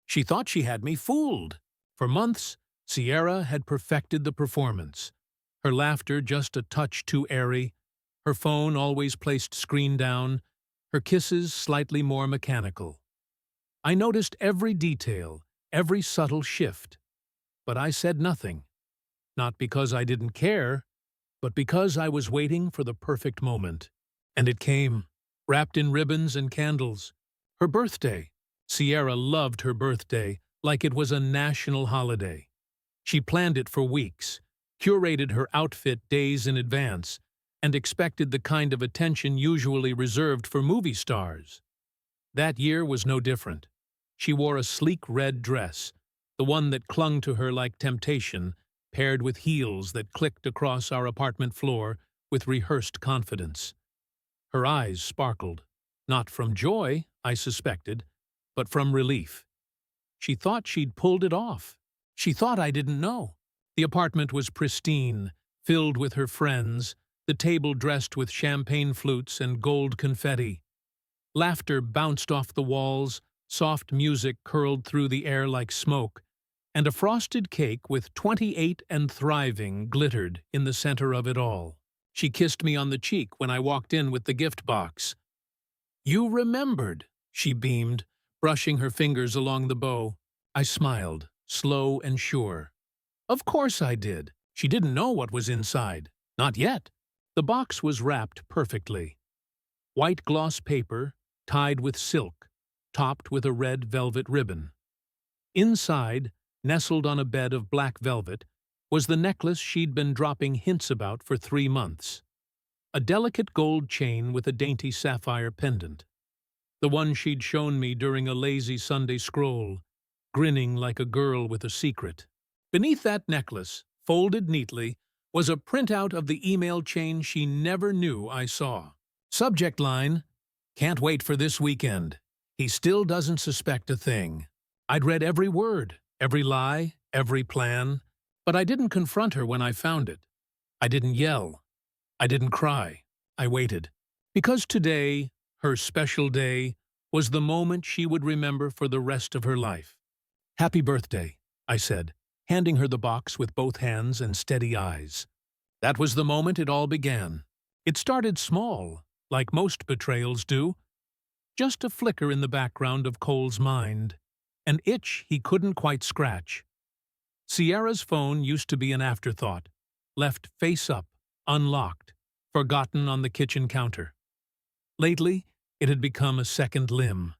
She thought she had me fooled. For months, Sierra had perfected the performance. Her laughter just a touch too airy, her phone always placed screen down, her kisses slightly more mechanical. I noticed every detail, every subtle shift, but I said nothing. Not because I didn't care, but because I was waiting for the perfect moment. And it came, wrapped in ribbons and candles. Her birthday. Sierra loved her birthday like it was a national holiday. She planned it for weeks, curated her outfit days in advance, and expected the kind of attention usually reserved for movie stars. That year was no different. She wore a sleek red dress, the one that clung to her like temptation, paired with heels that clicked across our apartment floor with rehearsed confidence. Her eyes sparkled, not from joy, I suspected, but from relief. She thought she'd pulled it off. She thought I didn't know. The apartment was pristine, filled with her friends, the table dressed with champagne flutes and gold confetti. Laughter bounced off the walls, soft music curled through the air like smoke, and a frosted cake with 28 and thriving glittered in the center of it all. She kissed me on the cheek when I walked in with the gift box. "You remembered," she beamed, brushing her fingers along the bow. I smiled, slow and sure. Of course I did. She didn't know what was inside. Not yet. The box was wrapped perfectly. White gloss paper, tied with silk, topped with a red velvet ribbon. Inside, nestled on a bed of black velvet, was the necklace she'd been dropping hints about for 3 months. A delicate gold chain with a dainty sapphire pendant. The one she'd shown me during a lazy Sunday scroll, grinning like a girl with a secret. Beneath that necklace, folded neatly, was a printout of the email chain she never knew I saw. Subject line, "Can't wait for this weekend. He still doesn't suspect a thing." I'd read every word, every lie, every plan, but I didn't confront her when I found it. I didn't yell. I didn't cry. I waited. Because today, her special day, was the moment she would remember for the rest of her life. "Happy birthday," I said, handing her the box with both hands and steady eyes. That was the moment it all began. It started small, like most betrayals do. Just a flicker in the background of Cole's mind. An itch he couldn't quite scratch. Sierra's phone used to be an afterthought, left face up, unlocked, forgotten on the kitchen counter. Lately, it had become a second limb.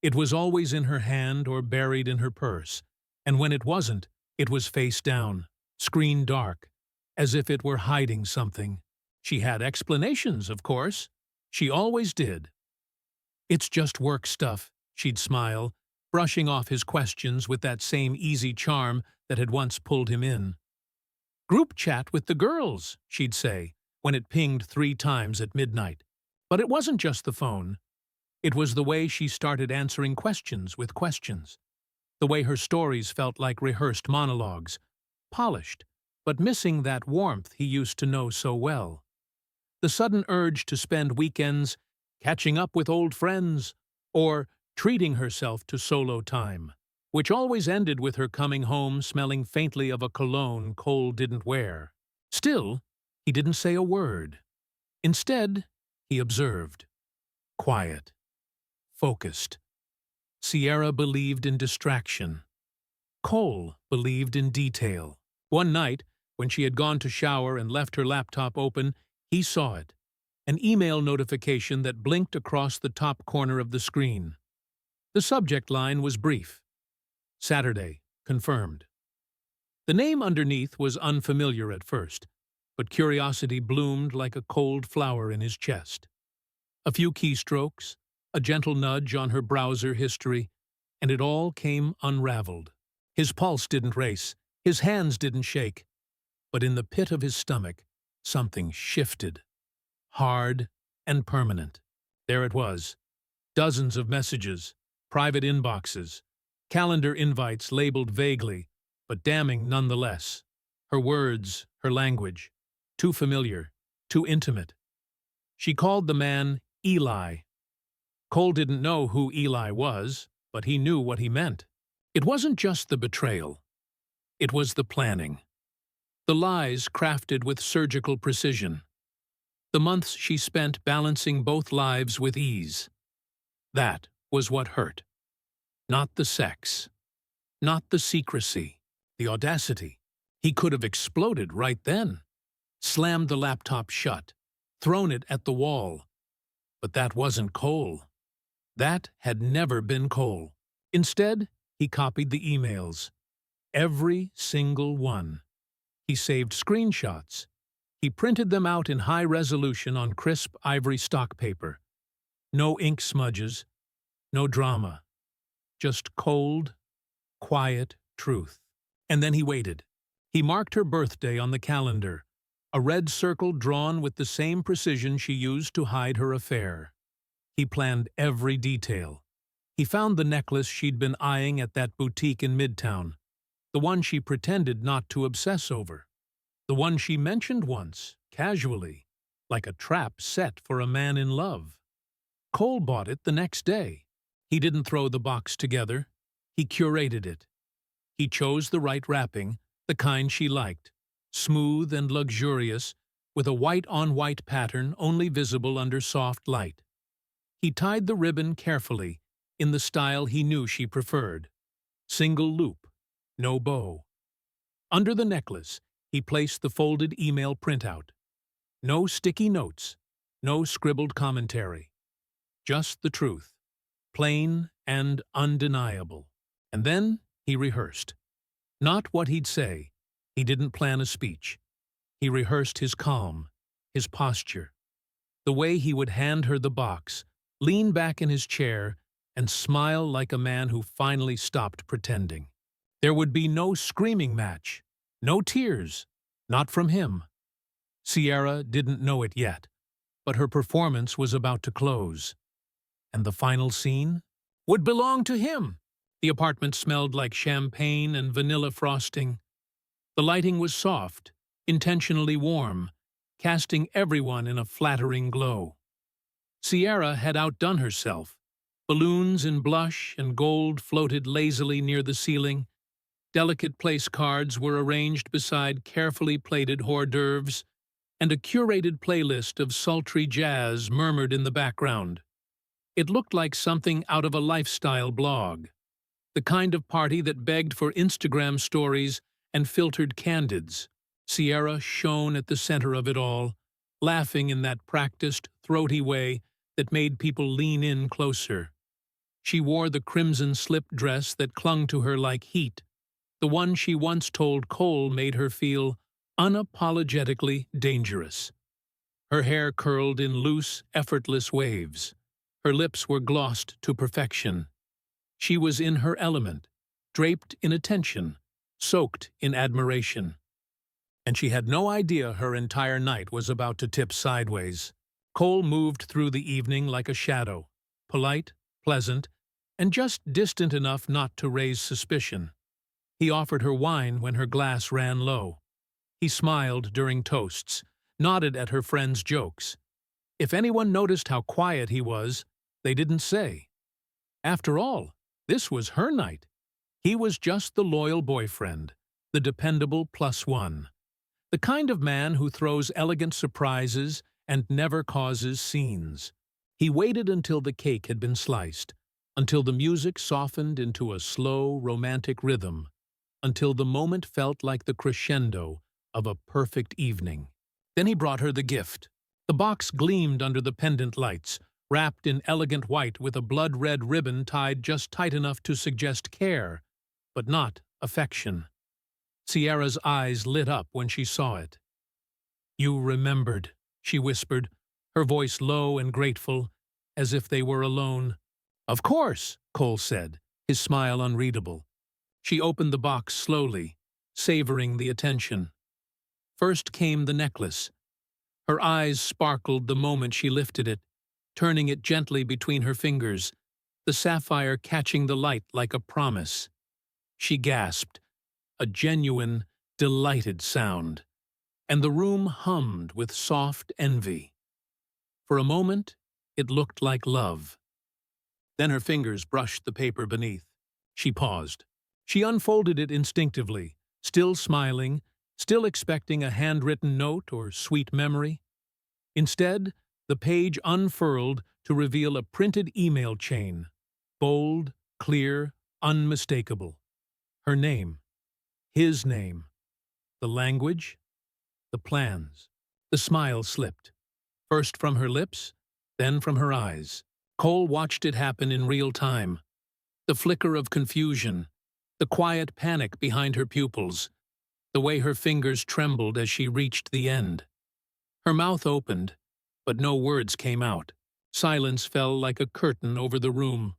It was always in her hand or buried in her purse, and when it wasn't, it was face down, screen dark, as if it were hiding something. She had explanations, of course. She always did. "It's just work stuff," she'd smile, brushing off his questions with that same easy charm that had once pulled him in. "Group chat with the girls," she'd say, when it pinged 3 times at midnight. But it wasn't just the phone. It was the way she started answering questions with questions. The way her stories felt like rehearsed monologues, polished, but missing that warmth he used to know so well. The sudden urge to spend weekends catching up with old friends or treating herself to solo time, which always ended with her coming home smelling faintly of a cologne Cole didn't wear. Still, he didn't say a word. Instead, he observed. Quiet. Focused. Sierra believed in distraction. Cole believed in detail. One night, when she had gone to shower and left her laptop open, he saw it. An email notification that blinked across the top corner of the screen. The subject line was brief. Saturday, confirmed. The name underneath was unfamiliar at first, but curiosity bloomed like a cold flower in his chest. A few keystrokes, a gentle nudge on her browser history, and it all came unraveled. His pulse didn't race, his hands didn't shake, but in the pit of his stomach, something shifted. Hard and permanent. There it was. Dozens of messages, private inboxes, calendar invites labeled vaguely, but damning nonetheless. Her words, her language, too familiar, too intimate. She called the man Eli. Cole didn't know who Eli was, but he knew what he meant. It wasn't just the betrayal. It was the planning. The lies crafted with surgical precision. The months she spent balancing both lives with ease. That was what hurt. Not the sex. Not the secrecy. The audacity. He could have exploded right then. Slammed the laptop shut. Thrown it at the wall. But that wasn't Cole. That had never been Cole. Instead, he copied the emails. Every single one. He saved screenshots. He printed them out in high resolution on crisp ivory stock paper. No ink smudges, no drama. Just cold, quiet truth. And then he waited. He marked her birthday on the calendar, a red circle drawn with the same precision she used to hide her affair. He planned every detail. He found the necklace she'd been eyeing at that boutique in Midtown, the one she pretended not to obsess over, the one she mentioned once, casually, like a trap set for a man in love. Cole bought it the next day. He didn't throw the box together. He curated it. He chose the right wrapping, the kind she liked, smooth and luxurious, with a white-on-white pattern only visible under soft light. He tied the ribbon carefully, in the style he knew she preferred. Single loop, no bow. Under the necklace, he placed the folded email printout. No sticky notes, no scribbled commentary. Just the truth, plain and undeniable. And then he rehearsed. Not what he'd say. He didn't plan a speech. He rehearsed his calm, his posture, the way he would hand her the box, lean back in his chair, and smile like a man who finally stopped pretending. There would be no screaming match, no tears, not from him. Sierra didn't know it yet, but her performance was about to close. And the final scene would belong to him. The apartment smelled like champagne and vanilla frosting. The lighting was soft, intentionally warm, casting everyone in a flattering glow. Sierra had outdone herself. Balloons in blush and gold floated lazily near the ceiling. Delicate place cards were arranged beside carefully plated hors d'oeuvres, and a curated playlist of sultry jazz murmured in the background. It looked like something out of a lifestyle blog, the kind of party that begged for Instagram stories and filtered candids. Sierra shone at the center of it all, laughing in that practiced, throaty way that made people lean in closer. She wore the crimson slip dress that clung to her like heat, the one she once told Cole made her feel unapologetically dangerous. Her hair curled in loose, effortless waves. Her lips were glossed to perfection. She was in her element, draped in attention, soaked in admiration. And she had no idea her entire night was about to tip sideways. Cole moved through the evening like a shadow, polite, pleasant, and just distant enough not to raise suspicion. He offered her wine when her glass ran low. He smiled during toasts, nodded at her friends' jokes. If anyone noticed how quiet he was, they didn't say. After all, this was her night. He was just the loyal boyfriend, the dependable +1. The kind of man who throws elegant surprises and never causes scenes. He waited until the cake had been sliced, until the music softened into a slow, romantic rhythm, until the moment felt like the crescendo of a perfect evening. Then he brought her the gift. The box gleamed under the pendant lights, wrapped in elegant white with a blood-red ribbon tied just tight enough to suggest care, but not affection. Sierra's eyes lit up when she saw it. "You remembered," she whispered, her voice low and grateful, as if they were alone. "Of course," Cole said, his smile unreadable. She opened the box slowly, savoring the attention. First came the necklace. Her eyes sparkled the moment she lifted it, turning it gently between her fingers, the sapphire catching the light like a promise. She gasped, a genuine, delighted sound, and the room hummed with soft envy. For a moment, it looked like love. Then her fingers brushed the paper beneath. She paused. She unfolded it instinctively, still smiling, still expecting a handwritten note or sweet memory. Instead, the page unfurled to reveal a printed email chain, bold, clear, unmistakable. Her name, his name, the language, the plans. The smile slipped, first from her lips, then from her eyes. Cole watched it happen in real time. The flicker of confusion, the quiet panic behind her pupils, the way her fingers trembled as she reached the end. Her mouth opened, but no words came out. Silence fell like a curtain over the room.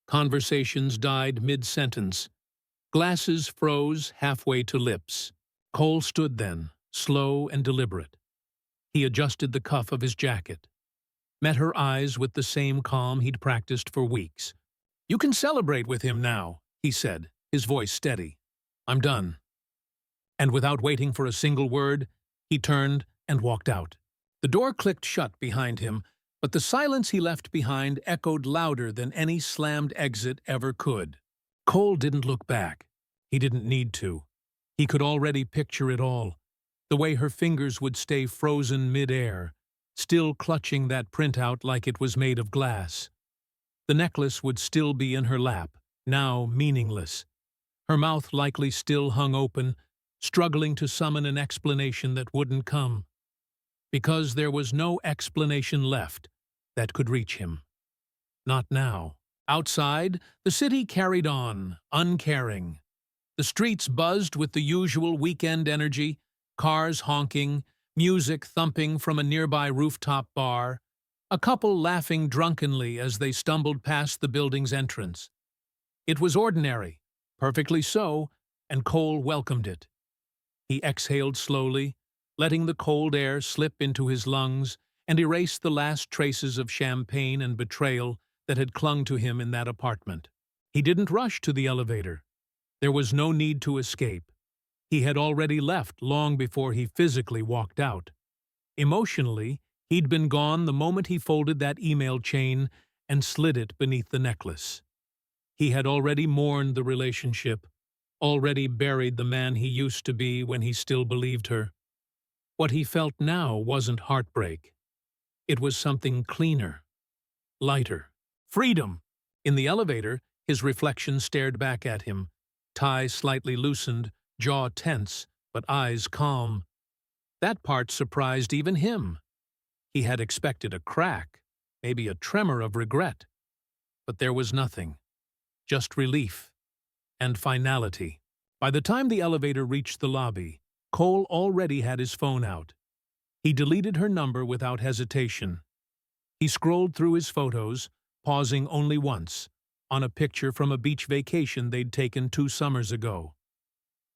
Conversations died mid-sentence. Glasses froze halfway to lips. Cole stood then, slow and deliberate. He adjusted the cuff of his jacket, met her eyes with the same calm he'd practiced for weeks. "You can celebrate with him now," he said, his voice steady. "I'm done." And without waiting for a single word, he turned and walked out. The door clicked shut behind him, but the silence he left behind echoed louder than any slammed exit ever could. Cole didn't look back. He didn't need to. He could already picture it all. The way her fingers would stay frozen mid-air, still clutching that printout like it was made of glass. The necklace would still be in her lap, now meaningless. Her mouth likely still hung open, struggling to summon an explanation that wouldn't come. Because there was no explanation left that could reach him. Not now. Outside, the city carried on, uncaring. The streets buzzed with the usual weekend energy, cars honking, music thumping from a nearby rooftop bar, a couple laughing drunkenly as they stumbled past the building's entrance. It was ordinary, perfectly so, and Cole welcomed it. He exhaled slowly, letting the cold air slip into his lungs and erase the last traces of champagne and betrayal that had clung to him in that apartment. He didn't rush to the elevator. There was no need to escape. He had already left long before he physically walked out. Emotionally, he'd been gone the moment he folded that email chain and slid it beneath the necklace. He had already mourned the relationship, already buried the man he used to be when he still believed her. What he felt now wasn't heartbreak. It was something cleaner, lighter. Freedom! In the elevator, his reflection stared back at him, tie slightly loosened, jaw tense, but eyes calm. That part surprised even him. He had expected a crack, maybe a tremor of regret. But there was nothing, just relief and finality. By the time the elevator reached the lobby, Cole already had his phone out. He deleted her number without hesitation. He scrolled through his photos, pausing only once, on a picture from a beach vacation they'd taken 2 summers ago.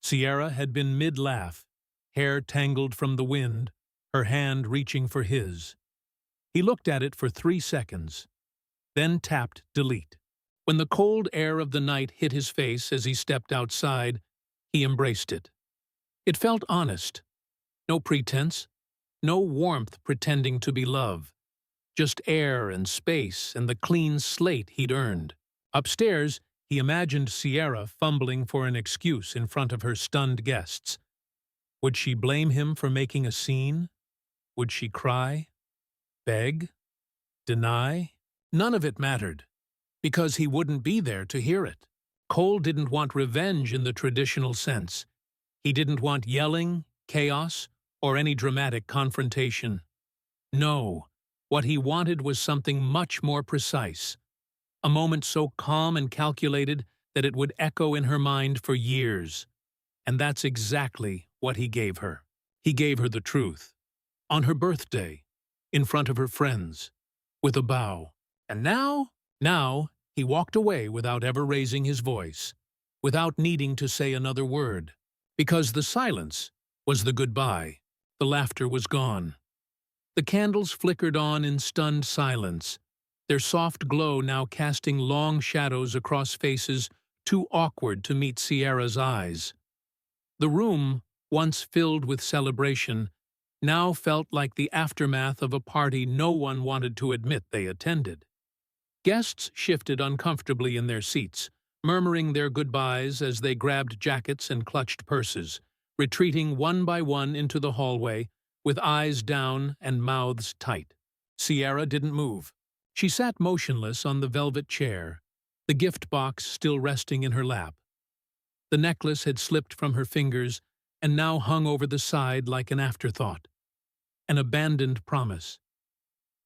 Sierra had been mid-laugh, hair tangled from the wind, her hand reaching for his. He looked at it for 3 seconds, then tapped delete. When the cold air of the night hit his face as he stepped outside, he embraced it. It felt honest. No pretense, no warmth pretending to be love. Just air and space and the clean slate he'd earned. Upstairs, he imagined Sierra fumbling for an excuse in front of her stunned guests. Would she blame him for making a scene? Would she cry? Beg? Deny? None of it mattered, because he wouldn't be there to hear it. Cole didn't want revenge in the traditional sense. He didn't want yelling, chaos, or any dramatic confrontation. No, what he wanted was something much more precise. A moment so calm and calculated that it would echo in her mind for years. And that's exactly what he gave her. He gave her the truth. On her birthday, in front of her friends, with a bow. And now, he walked away without ever raising his voice, without needing to say another word. Because the silence was the goodbye. The laughter was gone. The candles flickered on in stunned silence, their soft glow now casting long shadows across faces too awkward to meet Sierra's eyes. The room, once filled with celebration, now felt like the aftermath of a party no one wanted to admit they attended. Guests shifted uncomfortably in their seats, murmuring their goodbyes as they grabbed jackets and clutched purses, retreating one by one into the hallway, with eyes down and mouths tight. Sierra didn't move. She sat motionless on the velvet chair, the gift box still resting in her lap. The necklace had slipped from her fingers and now hung over the side like an afterthought, an abandoned promise.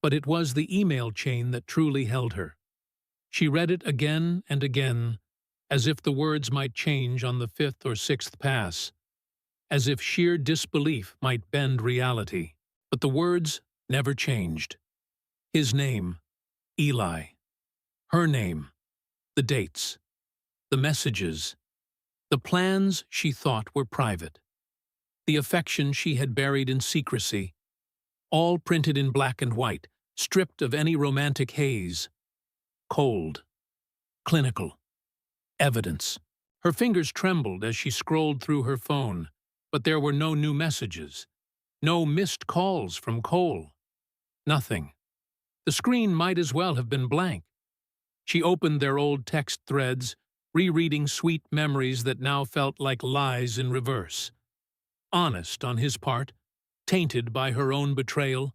But it was the email chain that truly held her. She read it again and again, as if the words might change on the fifth or sixth pass, as if sheer disbelief might bend reality. But the words never changed. His name, Eli. Her name, the dates, the messages, the plans she thought were private, the affection she had buried in secrecy, all printed in black and white, stripped of any romantic haze. Cold, clinical, evidence. Her fingers trembled as she scrolled through her phone, but there were no new messages, no missed calls from Cole. Nothing. The screen might as well have been blank. She opened their old text threads, rereading sweet memories that now felt like lies in reverse. Honest on his part, tainted by her own betrayal.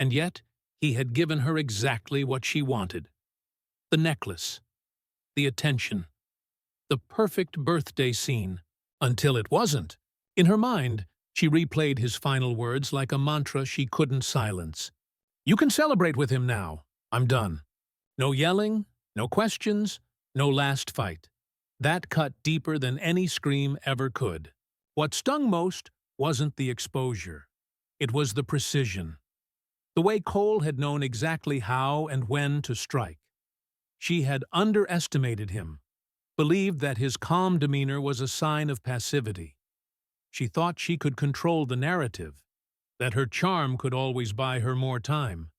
And yet, he had given her exactly what she wanted. The necklace, the attention, the perfect birthday scene, until it wasn't. In her mind, she replayed his final words like a mantra she couldn't silence. "You can celebrate with him now. I'm done." No yelling, no questions, no last fight. That cut deeper than any scream ever could. What stung most wasn't the exposure. It was the precision. The way Cole had known exactly how and when to strike. She had underestimated him, believed that his calm demeanor was a sign of passivity. She thought she could control the narrative, that her charm could always buy her more time.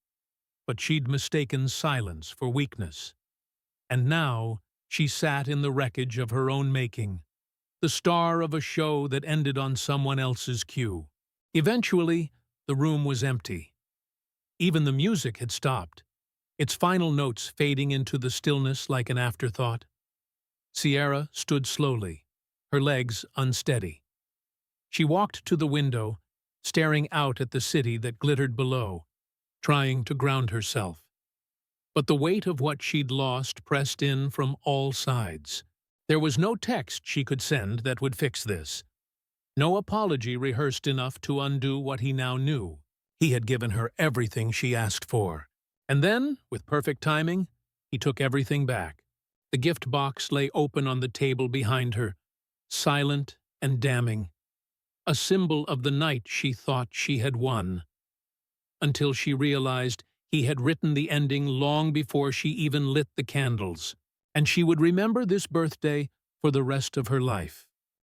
But she'd mistaken silence for weakness. And now she sat in the wreckage of her own making, the star of a show that ended on someone else's cue. Eventually, the room was empty. Even the music had stopped, its final notes fading into the stillness like an afterthought. Sierra stood slowly, her legs unsteady. She walked to the window, staring out at the city that glittered below, trying to ground herself. But the weight of what she'd lost pressed in from all sides. There was no text she could send that would fix this. No apology rehearsed enough to undo what he now knew. He had given her everything she asked for. And then, with perfect timing, he took everything back. The gift box lay open on the table behind her, silent and damning. A symbol of the night she thought she had won. Until she realized he had written the ending long before she even lit the candles, and she would remember this birthday for the rest of her life.